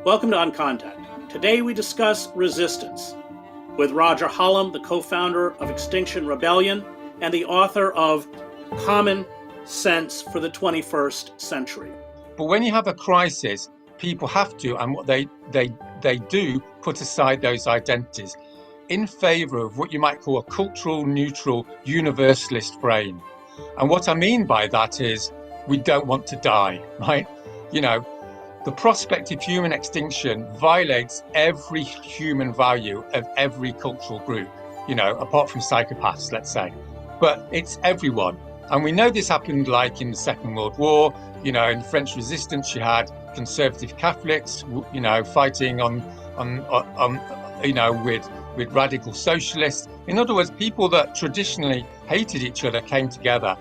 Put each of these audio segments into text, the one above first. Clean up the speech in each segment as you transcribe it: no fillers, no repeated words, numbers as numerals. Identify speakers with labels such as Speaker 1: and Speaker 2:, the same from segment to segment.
Speaker 1: Welcome to On Contact. Today we discuss resistance with Roger Hallam, the co-founder of Extinction Rebellion and the author of Common Sense for the 21st Century.
Speaker 2: But when you have a crisis, people have to, and what they do, put aside those identities in favor of what you might call a cultural, neutral, universalist frame. And what I mean by that is we don't want to die, right? You know, the prospect of human extinction violates every human value of every cultural group, you know, apart from psychopaths, let's say. But it's everyone. And we know this happened like in the Second World War. You know, in the French Resistance, you had conservative Catholics, you know, fighting on you know, with radical socialists. In other words, people that traditionally hated each other came together.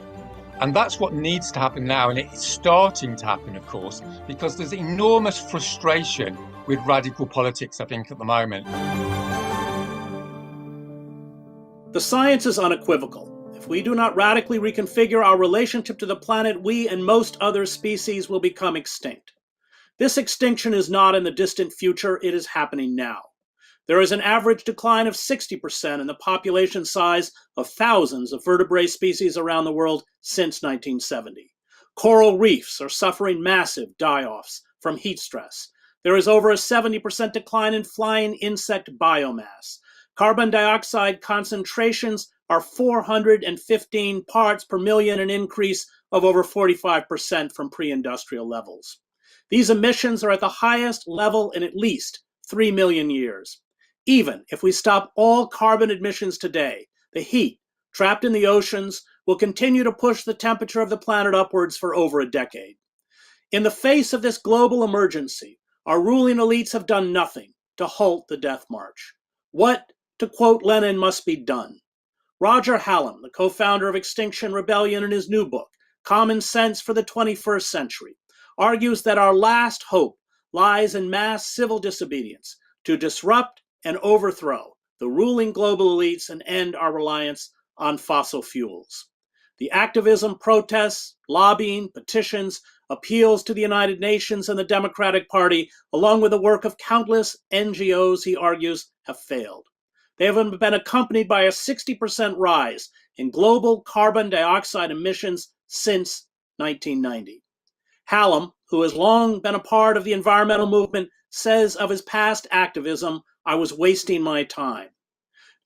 Speaker 2: And that's what needs to happen now. And it's starting to happen, of course, because there's enormous frustration with radical politics, I think, at the moment.
Speaker 1: The science is unequivocal. If we do not radically reconfigure our relationship to the planet, we and most other species will become extinct. This extinction is not in the distant future, it is happening now. There is an average decline of 60% in the population size of thousands of vertebrate species around the world since 1970. Coral reefs are suffering massive die-offs from heat stress. There is over a 70% decline in flying insect biomass. Carbon dioxide concentrations are 415 parts per million, an increase of over 45% from pre-industrial levels. These emissions are at the highest level in at least 3 million years. Even if we stop all carbon emissions today, the heat trapped in the oceans will continue to push the temperature of the planet upwards for over a decade. In the face of this global emergency, our ruling elites have done nothing to halt the death march. What, to quote Lenin, must be done? Roger Hallam, the co-founder of Extinction Rebellion, in his new book, Common Sense for the 21st Century, argues that our last hope lies in mass civil disobedience to disrupt and overthrow the ruling global elites and end our reliance on fossil fuels. The activism, protests, lobbying, petitions, appeals to the United Nations and the Democratic Party, along with the work of countless NGOs, he argues, have failed. They have been accompanied by a 60% rise in global carbon dioxide emissions since 1990. Hallam, who has long been a part of the environmental movement, says of his past activism, "I was wasting my time."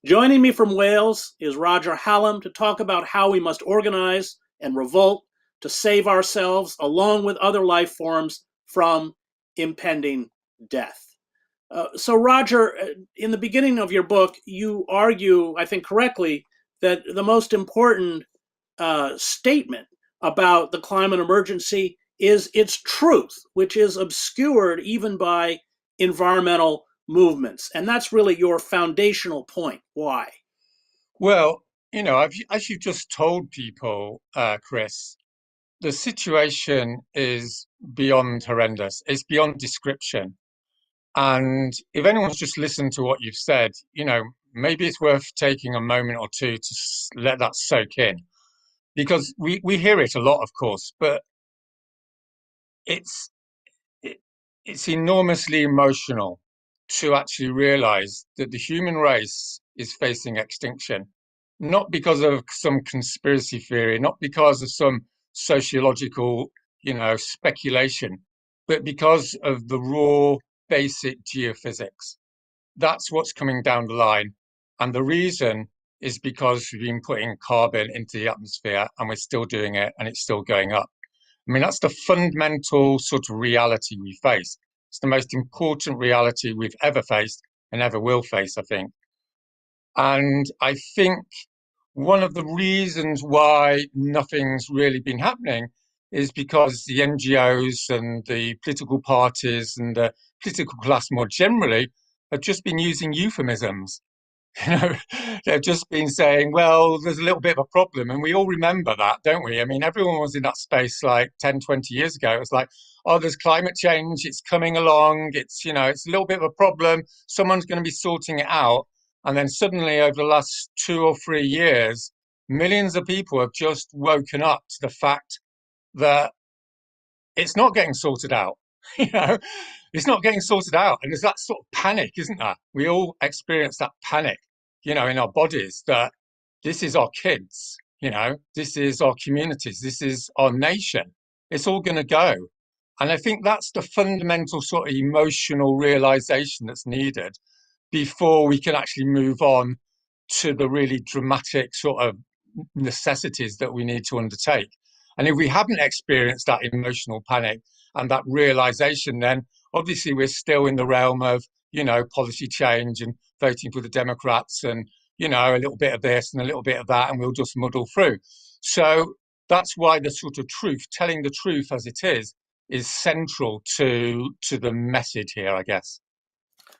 Speaker 1: Joining me from Wales is Roger Hallam to talk about how we must organize and revolt to save ourselves, along with other life forms, from impending death. So Roger, in the beginning of your book, you argue, I think correctly, that the most important statement about the climate emergency is its truth, which is obscured even by environmental movements. And that's really your foundational point. Why?
Speaker 2: Well, you know, as you've just told people, Chris, the situation is beyond horrendous. It's beyond description. And if anyone's just listened to what you've said, you know, maybe it's worth taking a moment or two to let that soak in. Because we hear it a lot, of course, but it's enormously emotional to actually realize that the human race is facing extinction, not because of some conspiracy theory, not because of some sociological, you know, speculation, but because of the raw, basic geophysics. That's what's coming down the line. And the reason is because we've been putting carbon into the atmosphere and we're still doing it and it's still going up. I mean, that's the fundamental sort of reality we face. It's the most important reality we've ever faced and ever will face, I think. And I think one of the reasons why nothing's really been happening is because the NGOs and the political parties and the political class more generally have just been using euphemisms. You know, they've just been saying, well, there's a little bit of a problem. And we all remember that, don't we? I mean, everyone was in that space like 10, 20 years ago. It was like, oh, there's climate change. It's coming along. It's, you know, it's a little bit of a problem. Someone's going to be sorting it out. And then suddenly over the last 2 or 3 years, millions of people have just woken up to the fact that it's not getting sorted out. You know, it's not getting sorted out. And there's that sort of panic, isn't there? We all experience that panic, in our bodies that this is our kids, this is our communities, this is our nation. It's all going to go. And I think that's the fundamental sort of emotional realization that's needed before we can actually move on to the really dramatic sort of necessities that we need to undertake. And if we haven't experienced that emotional panic and that realization, then obviously we're still in the realm of, policy change and voting for the Democrats and, a little bit of this and a little bit of that, and we'll just muddle through. So that's why the sort of truth, telling the truth as it is central to the message here, I guess.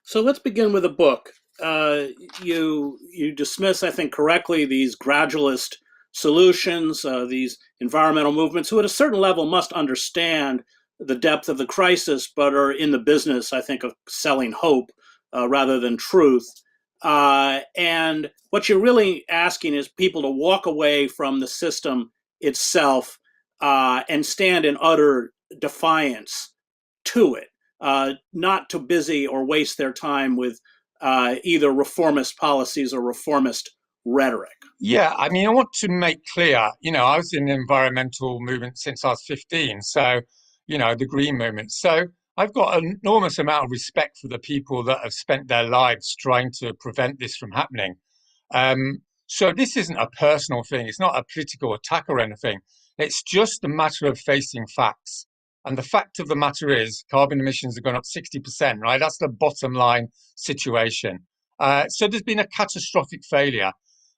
Speaker 1: So let's begin with the book. You dismiss, I think, correctly these gradualist solutions, these environmental movements who at a certain level must understand the depth of the crisis, but are in the business, I think, of selling hope rather than truth. And what you're really asking is people to walk away from the system itself and stand in utter defiance to it, not to busy or waste their time with either reformist policies or reformist rhetoric.
Speaker 2: Yeah, I mean, I want to make clear, I was in the environmental movement since I was 15, so, the green movement. So I've got an enormous amount of respect for the people that have spent their lives trying to prevent this from happening. So this isn't a personal thing. It's not a political attack or anything. It's just a matter of facing facts. And the fact of the matter is carbon emissions have gone up 60%, right? That's the bottom line situation. So there's been a catastrophic failure.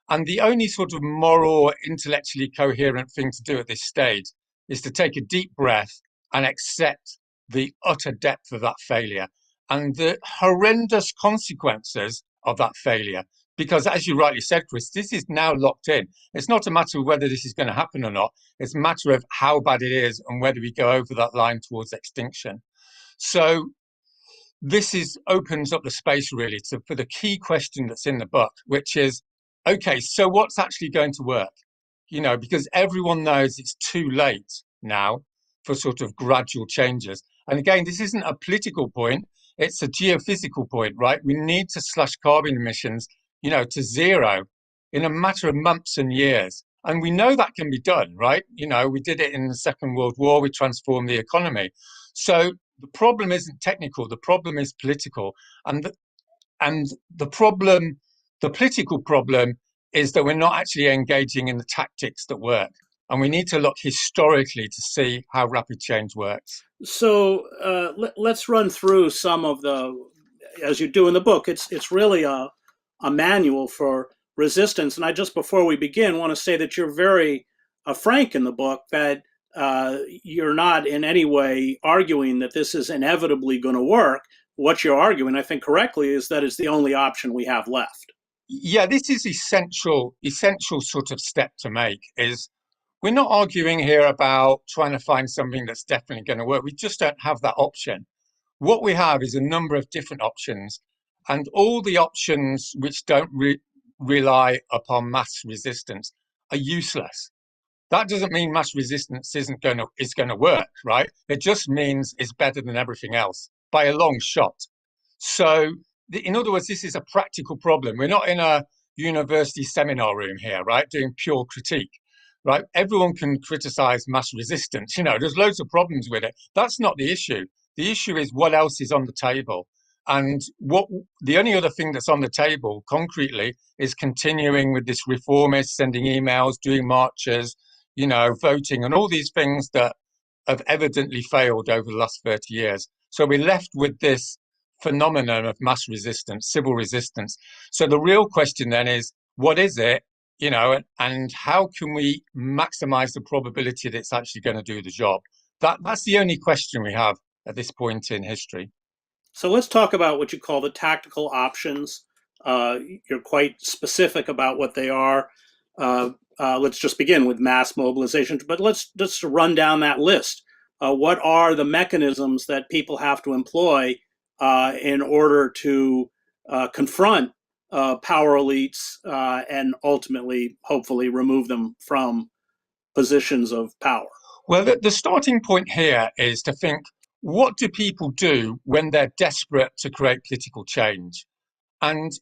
Speaker 2: And the only sort of moral, intellectually coherent thing to do at this stage is to take a deep breath and accept the utter depth of that failure and the horrendous consequences of that failure. Because as you rightly said, Chris, this is now locked in. It's not a matter of whether this is going to happen or not. It's a matter of how bad it is and whether we go over that line towards extinction. So this opens up the space really for the key question that's in the book, which is, okay, so what's actually going to work? Because everyone knows it's too late now for sort of gradual changes. And again, this isn't a political point, it's a geophysical point, right? We need to slash carbon emissions, to zero in a matter of months and years. And we know that can be done, right? We did it in the Second World War, we transformed the economy. So the problem isn't technical, the problem is political. And the political problem is that we're not actually engaging in the tactics that work. And we need to look historically to see how rapid change works.
Speaker 1: So let's run through some of as you do in the book. It's really a manual for resistance. And I just, before we begin, want to say that you're very frank in the book, that you're not in any way arguing that this is inevitably going to work. What you're arguing, I think correctly, is that it's the only option we have left.
Speaker 2: Yeah, this is essential sort of step to make. Is we're not arguing here about trying to find something that's definitely going to work. We just don't have that option. What we have is a number of different options, and all the options which don't rely upon mass resistance are useless. That doesn't mean mass resistance is going to work, right? It just means it's better than everything else by a long shot. So, in other words, this is a practical problem. We're not in a university seminar room here, right, doing pure critique, right? Everyone can criticize mass resistance. There's loads of problems with it. That's not the issue. The issue is what else is on the table. And the only other thing that's on the table concretely is continuing with this reformist, sending emails, doing marches, voting, and all these things that have evidently failed over the last 30 years. So we're left with this phenomenon of mass resistance, civil resistance. So the real question then is, what is it, and how can we maximize the probability that it's actually going to do the job? That's the only question we have at this point in history.
Speaker 1: So let's talk about what you call the tactical options. You're quite specific about what they are. Let's just begin with mass mobilization, but let's just run down that list. What are the mechanisms that people have to employ in order to confront power elites and ultimately, hopefully, remove them from positions of power?
Speaker 2: Well, the starting point here is to think, what do people do when they're desperate to create political change? And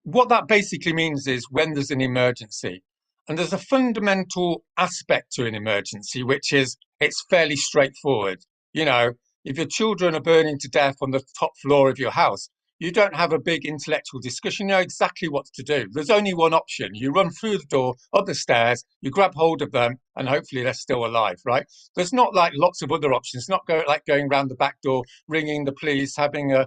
Speaker 2: what that basically means is when there's an emergency. And there's a fundamental aspect to an emergency, which is it's fairly straightforward. You know, if your children are burning to death on the top floor of your house, you don't have a big intellectual discussion. You know exactly what to do. There's only one option. You run through the door, up the stairs, you grab hold of them, and hopefully they're still alive, right? There's not like lots of other options. It's not like going around the back door, ringing the police, having a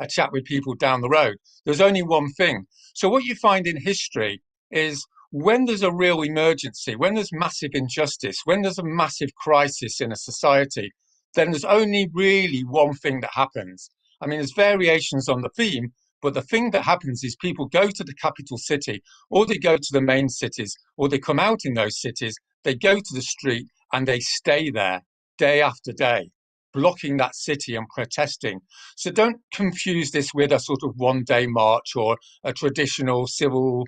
Speaker 2: chat with people down the road. There's only one thing. So what you find in history is when there's a real emergency, when there's massive injustice, when there's a massive crisis in a society, then there's only really one thing that happens. I mean, there's variations on the theme, but the thing that happens is people go to the capital city, or they go to the main cities, or they come out in those cities, they go to the street, and they stay there day after day, blocking that city and protesting. So don't confuse this with a sort of one-day march or a traditional civil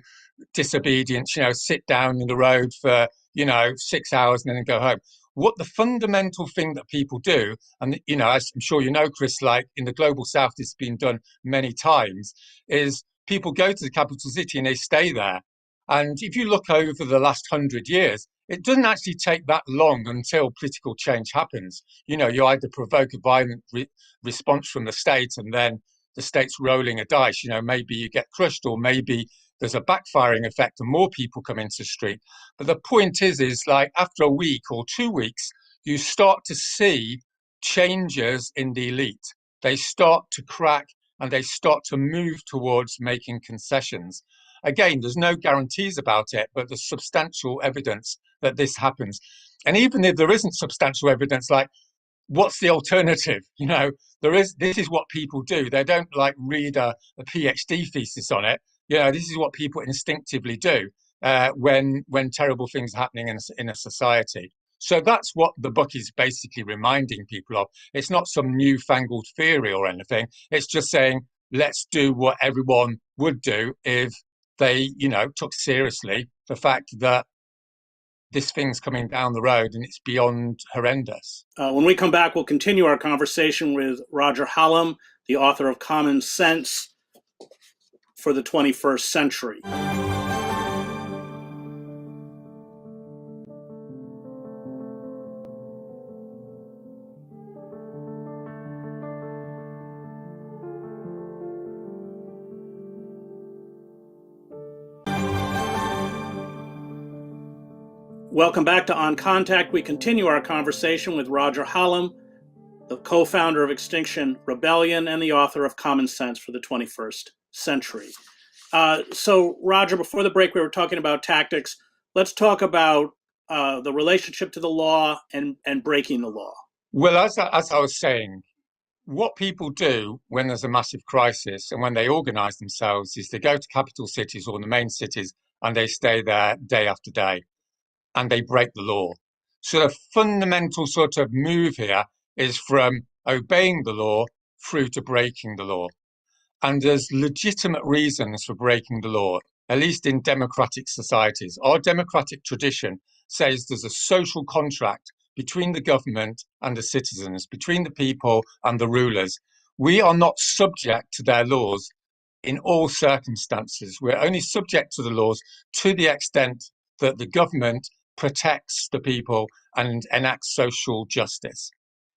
Speaker 2: disobedience, sit down in the road for, 6 hours and then go home. What the fundamental thing that people do, and, as I'm sure you know, Chris, like in the global south, it's been done many times, is people go to the capital city and they stay there. And if you look over the last 100 years, it doesn't actually take that long until political change happens. You either provoke a violent response from the state and then the state's rolling a dice. Maybe you get crushed, or maybe there's a backfiring effect and more people come into the street. But the point is like after a week or 2 weeks, you start to see changes in the elite. They start to crack and they start to move towards making concessions. Again, there's no guarantees about it, but there's substantial evidence that this happens. And even if there isn't substantial evidence, like, what's the alternative? This is what people do. They don't like read a PhD thesis on it. This is what people instinctively do when terrible things are happening in a society. So that's what the book is basically reminding people of. It's not some newfangled theory or anything. It's just saying, let's do what everyone would do if they, took seriously the fact that this thing's coming down the road and it's beyond horrendous.
Speaker 1: When we come back, we'll continue our conversation with Roger Hallam, the author of Common Sense for the 21st Century. Welcome back to On Contact. We continue our conversation with Roger Hallam, the co-founder of Extinction Rebellion and the author of Common Sense for the 21st Century. So, Roger, before the break, we were talking about tactics. Let's talk about the relationship to the law and breaking the law.
Speaker 2: Well, as I was saying, what people do when there's a massive crisis and when they organize themselves is they go to capital cities or the main cities and they stay there day after day. And they break the law. So the fundamental sort of move here is from obeying the law through to breaking the law. And there's legitimate reasons for breaking the law, at least in democratic societies. Our democratic tradition says there's a social contract between the government and the citizens, between the people and the rulers. We are not subject to their laws in all circumstances. We're only subject to the laws to the extent that the government protects the people and enacts social justice.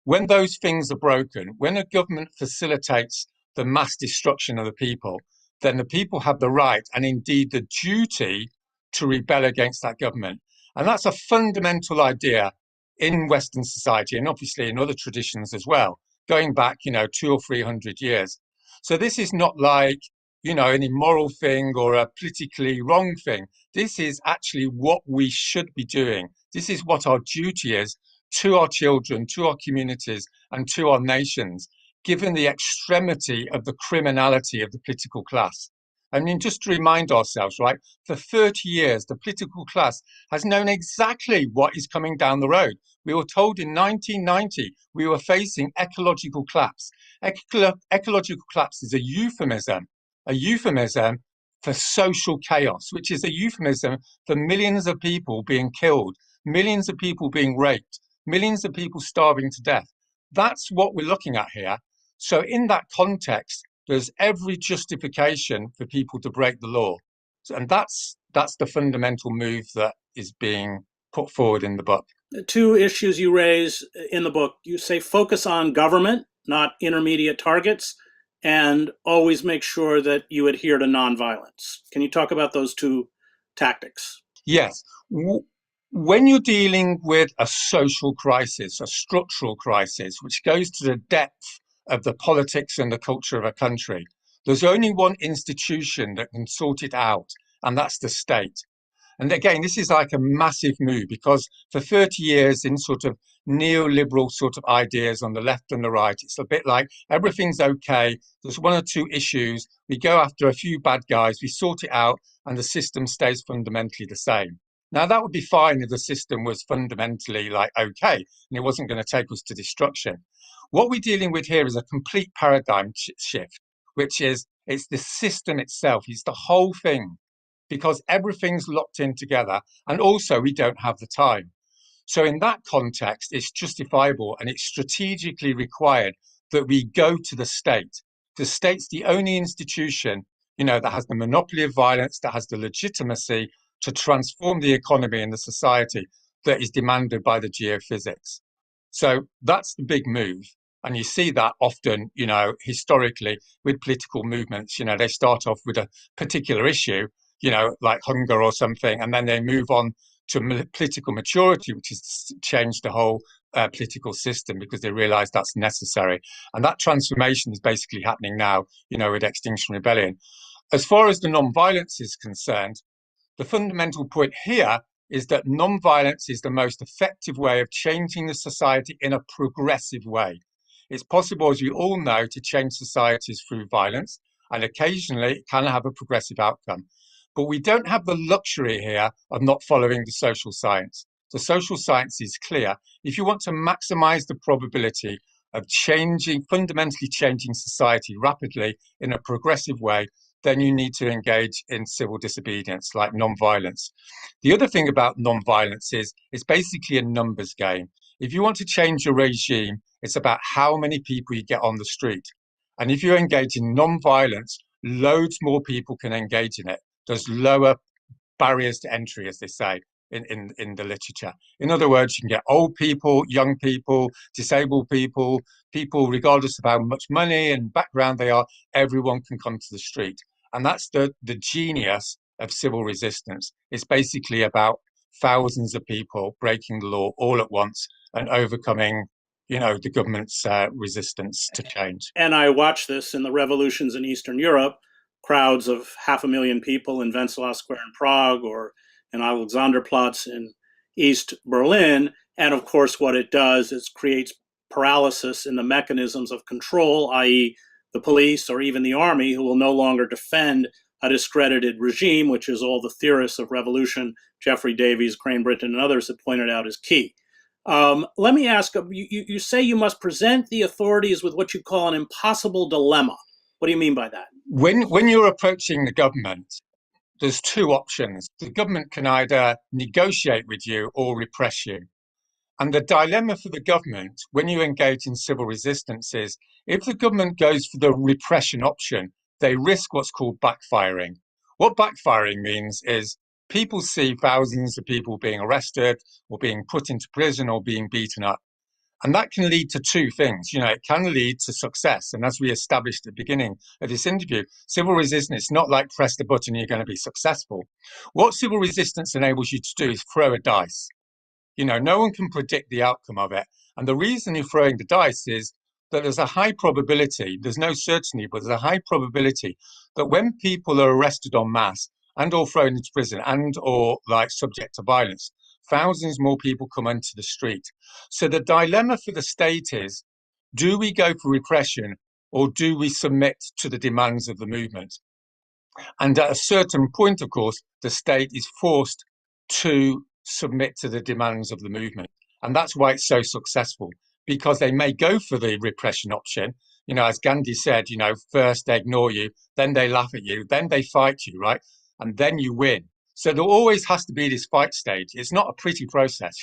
Speaker 2: When those things are broken, when a government facilitates the mass destruction of the people, then the people have the right and indeed the duty to rebel against that government. And that's a fundamental idea in Western society and obviously in other traditions as well, going back, 200 or 300 years. So this is not like, an immoral thing or a politically wrong thing. This is actually what we should be doing. This is what our duty is to our children, to our communities, and to our nations, given the extremity of the criminality of the political class. I mean, just to remind ourselves, right, for 30 years, the political class has known exactly what is coming down the road. We were told in 1990 we were facing ecological collapse. Ecological collapse is a euphemism for social chaos, which is a euphemism for millions of people being killed, millions of people being raped, millions of people starving to death. That's what we're looking at here. So in that context, there's every justification for people to break the law. And that's the fundamental move that is being put forward in the book.
Speaker 1: The two issues you raise in the book, you say focus on government, not intermediate targets, and always make sure that you adhere to nonviolence. Can you talk about those two tactics?
Speaker 2: Yes. When you're dealing with a social crisis, a structural crisis, which goes to the depth of the politics and the culture of a country, there's only one institution that can sort it out, and that's the state. And again, this is like a massive move because for 30 years in sort of neoliberal sort of ideas on the left and the right, it's a bit like everything's okay. There's one or two issues. We go after a few bad guys, we sort it out, and the system stays fundamentally the same. Now, that would be fine if the system was fundamentally like okay, and it wasn't going to take us to destruction. What we're dealing with here is a complete paradigm shift, which is it's the system itself, it's the whole thing, because everything's locked in together, and also we don't have the time. So in that context, it's justifiable and it's strategically required that we go to the state. The state's the only institution, that has the monopoly of violence, that has the legitimacy to transform the economy and the society that is demanded by the geophysics. So that's the big move. And you see that often, historically with political movements, they start off with a particular issue, like hunger or something, and then they move on to political maturity, which is to change the whole political system because they realize that's necessary. And that transformation is basically happening now, with Extinction Rebellion. As far as the non-violence is concerned, the fundamental point here is that non-violence is the most effective way of changing the society in a progressive way. It's possible, as we all know, to change societies through violence, and occasionally it can have a progressive outcome. But we don't have the luxury here of not following the social science. The social science is clear. If you want to maximize the probability of fundamentally changing society rapidly in a progressive way, then you need to engage in civil disobedience, like non-violence. The other thing about non-violence is it's basically a numbers game. If you want to change your regime, it's about how many people you get on the street. And if you engage in non-violence, loads more people can engage in it. There's lower barriers to entry, as they say in the literature. In other words, you can get old people, young people, disabled people, people regardless of how much money and background they are, everyone can come to the street. And that's the genius of civil resistance. It's basically about thousands of people breaking the law all at once and overcoming, the government's resistance to change.
Speaker 1: And I watched this in the revolutions in Eastern Europe, crowds of 500,000 people in Wenceslas Square in Prague or in Alexanderplatz in East Berlin. And of course, what it does is creates paralysis in the mechanisms of control, i.e., the police or even the army, who will no longer defend a discredited regime, which is all the theorists of revolution, Jeffrey Davies, Crane Britton, and others have pointed out is key. Let me ask, you say you must present the authorities with what you call an impossible dilemma. What do you mean by that?
Speaker 2: When you're approaching the government, there's two options. The government can either negotiate with you or repress you. And the dilemma for the government when you engage in civil resistance is if the government goes for the repression option, they risk what's called backfiring. What backfiring means is people see thousands of people being arrested or being put into prison or being beaten up. And that can lead to two things. It can lead to success. And as we established at the beginning of this interview, civil resistance is not like press the button, you're going to be successful. What civil resistance enables you to do is throw a dice. No one can predict the outcome of it. And the reason you're throwing the dice is that there's a high probability, there's no certainty, but there's a high probability that when people are arrested en masse and or thrown into prison and or like subject to violence, thousands more people come onto the street. So the dilemma for the state is, do we go for repression or do we submit to the demands of the movement? And at a certain point, of course, the state is forced to submit to the demands of the movement. And that's why it's so successful, because they may go for the repression option. As Gandhi said, first they ignore you, then they laugh at you, then they fight you, right? And then you win. So there always has to be this fight stage. It's not a pretty process,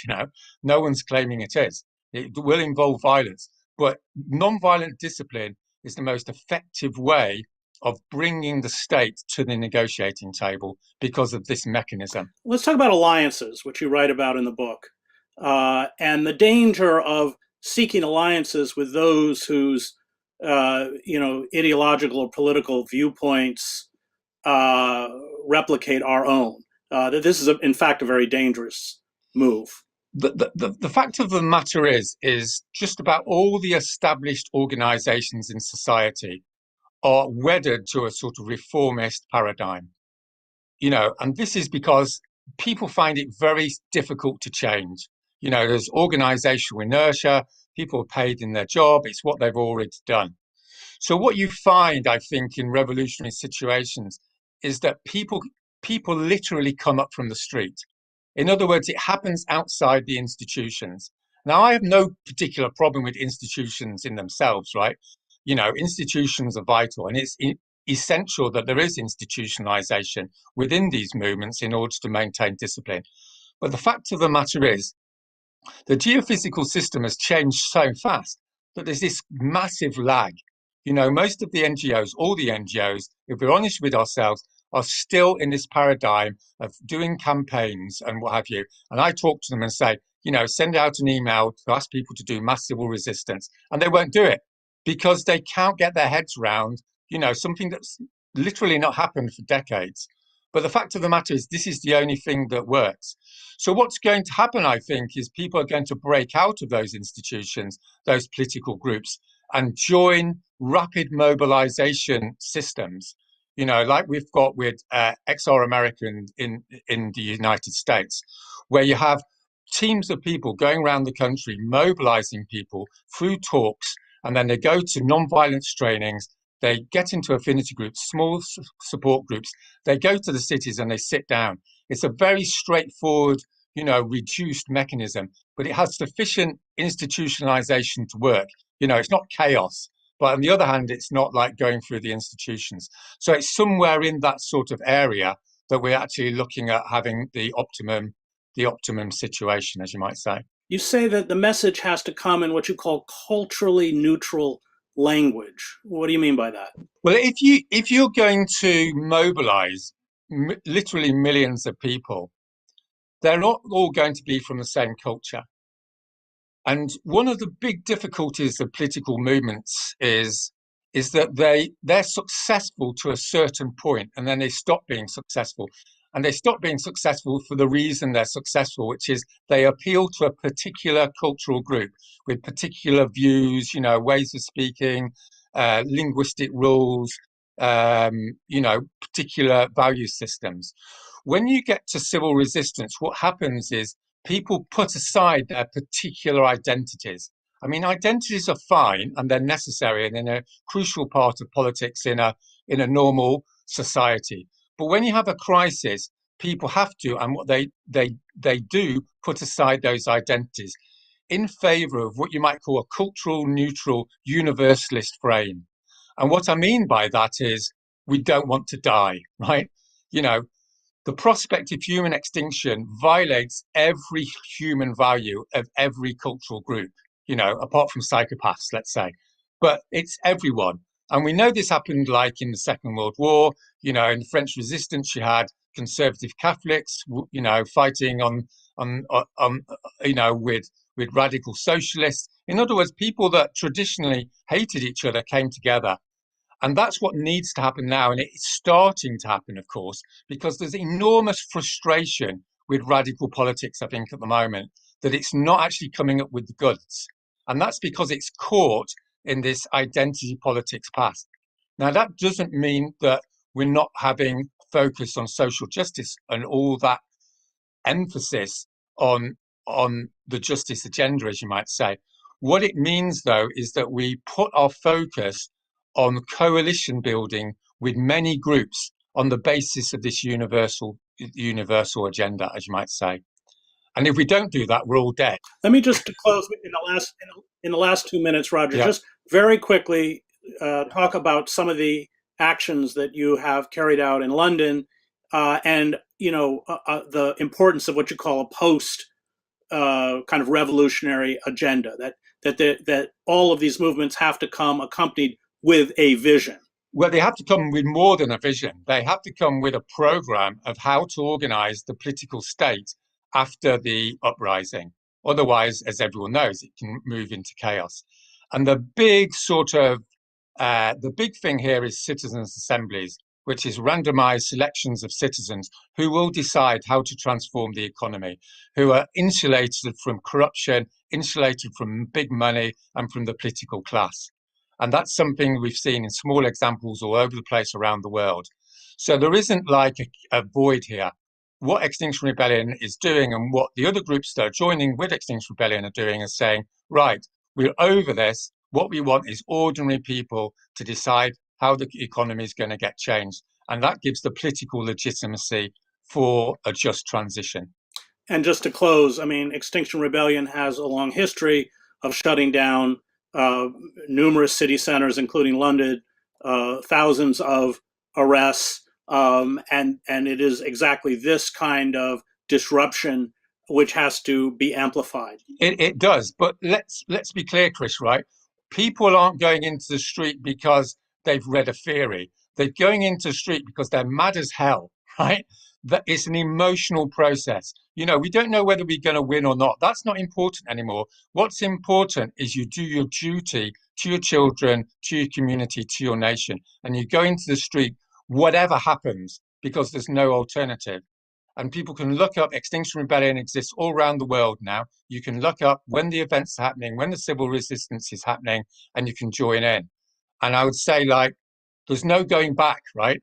Speaker 2: No one's claiming it is. It will involve violence. But nonviolent discipline is the most effective way of bringing the state to the negotiating table because of this mechanism.
Speaker 1: Let's talk about alliances, which you write about in the book, and the danger of seeking alliances with those whose ideological or political viewpoints replicate our own. That this is, in fact, a very dangerous move.
Speaker 2: The fact of the matter is just about all the established organizations in society are wedded to a sort of reformist paradigm, and this is because people find it very difficult to change. There's organizational inertia, people are paid in their job, it's what they've already done. So what you find, I think, in revolutionary situations is that people literally come up from the street. In other words, it happens outside the institutions. Now, I have no particular problem with institutions in themselves, right? Institutions are vital, and it's essential that there is institutionalization within these movements in order to maintain discipline. But the fact of the matter is, the geophysical system has changed so fast that there's this massive lag. Most of the NGOs, all the NGOs, if we're honest with ourselves, are still in this paradigm of doing campaigns and what have you. And I talk to them and say, send out an email to ask people to do mass civil resistance, and they won't do it because they can't get their heads around, something that's literally not happened for decades. But the fact of the matter is, this is the only thing that works. So what's going to happen, I think, is people are going to break out of those institutions, those political groups, and join rapid mobilization systems, like we've got with SAmerica in the United States, where you have teams of people going around the country, mobilizing people through talks, and then they go to nonviolence trainings, they get into affinity groups, small support groups, they go to the cities and they sit down. It's a very straightforward, reduced mechanism, but it has sufficient institutionalization to work. It's not chaos, but on the other hand, it's not like going through the institutions. So it's somewhere in that sort of area that we're actually looking at having the optimum situation, as you might say.
Speaker 1: You say that the message has to come in what you call culturally neutral language. What do you mean by that?
Speaker 2: Well, if you're going to mobilize literally millions of people, they're not all going to be from the same culture. And one of the big difficulties of political movements is that they're successful to a certain point, and then they stop being successful. And they stop being successful for the reason they're successful, which is they appeal to a particular cultural group with particular views, ways of speaking, linguistic rules, particular value systems. When you get to civil resistance, what happens is people put aside their particular identities. I mean, identities are fine and they're necessary and they're a crucial part of politics in a normal society. But when you have a crisis, people have to, and what they do, put aside those identities in favor of what you might call a cultural neutral universalist frame. And what I mean by that is we don't want to die, right? The prospect of human extinction violates every human value of every cultural group, apart from psychopaths, let's say. But it's everyone. And we know this happened like in the Second World War, in the French Resistance, you had conservative Catholics, fighting with radical socialists. In other words, people that traditionally hated each other came together. And that's what needs to happen now. And it's starting to happen, of course, because there's enormous frustration with radical politics, I think, at the moment, that it's not actually coming up with the goods. And that's because it's caught in this identity politics past. Now, that doesn't mean that we're not having focus on social justice and all that emphasis on the justice agenda, as you might say. What it means, though, is that we put our focus on coalition building with many groups on the basis of this universal agenda, as you might say. And if we don't do that, we're all dead.
Speaker 1: Let me just close in the last 2 minutes, Roger. Yeah. Just very quickly talk about some of the actions that you have carried out in London, and the importance of what you call a post kind of revolutionary agenda, that all of these movements have to come accompanied with a vision.
Speaker 2: Well, they have to come with more than a vision. They have to come with a program of how to organize the political state after the uprising. Otherwise, as everyone knows, it can move into chaos. And the big thing here is citizens' assemblies, which is randomized selections of citizens who will decide how to transform the economy, who are insulated from corruption, insulated from big money, and from the political class. And that's something we've seen in small examples all over the place around the world. So there isn't like a void here. What Extinction Rebellion is doing and what the other groups that are joining with Extinction Rebellion are doing is saying, right, we're over this. What we want is ordinary people to decide how the economy is going to get changed. And that gives the political legitimacy for a just transition.
Speaker 1: And just to close, I mean, Extinction Rebellion has a long history of shutting down numerous city centers, including London, thousands of arrests, and it is exactly this kind of disruption which has to be amplified.
Speaker 2: It does, but let's be clear, Chris, right? People aren't going into the street because they've read a theory. They're going into the street because they're mad as hell, right? That it's an emotional process. You know, we don't know whether we're going to win or not. That's not important anymore. What's important is you do your duty to your children, to your community, to your nation, and you go into the street, whatever happens, because there's no alternative. And people can look up Extinction Rebellion exists all around the world now. You can look up when the events are happening, when the civil resistance is happening, and you can join in. And I would say, like, there's no going back, right?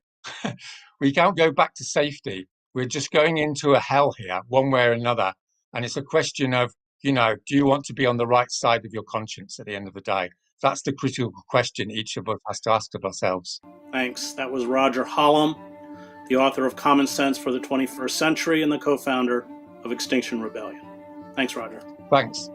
Speaker 2: We can't go back to safety. We're just going into a hell here, one way or another. And it's a question of, you know, do you want to be on the right side of your conscience at the end of the day? That's the critical question each of us has to ask of ourselves.
Speaker 1: Thanks. That was Roger Hallam, the author of Common Sense for the 21st Century and the co-founder of Extinction Rebellion. Thanks, Roger.
Speaker 2: Thanks.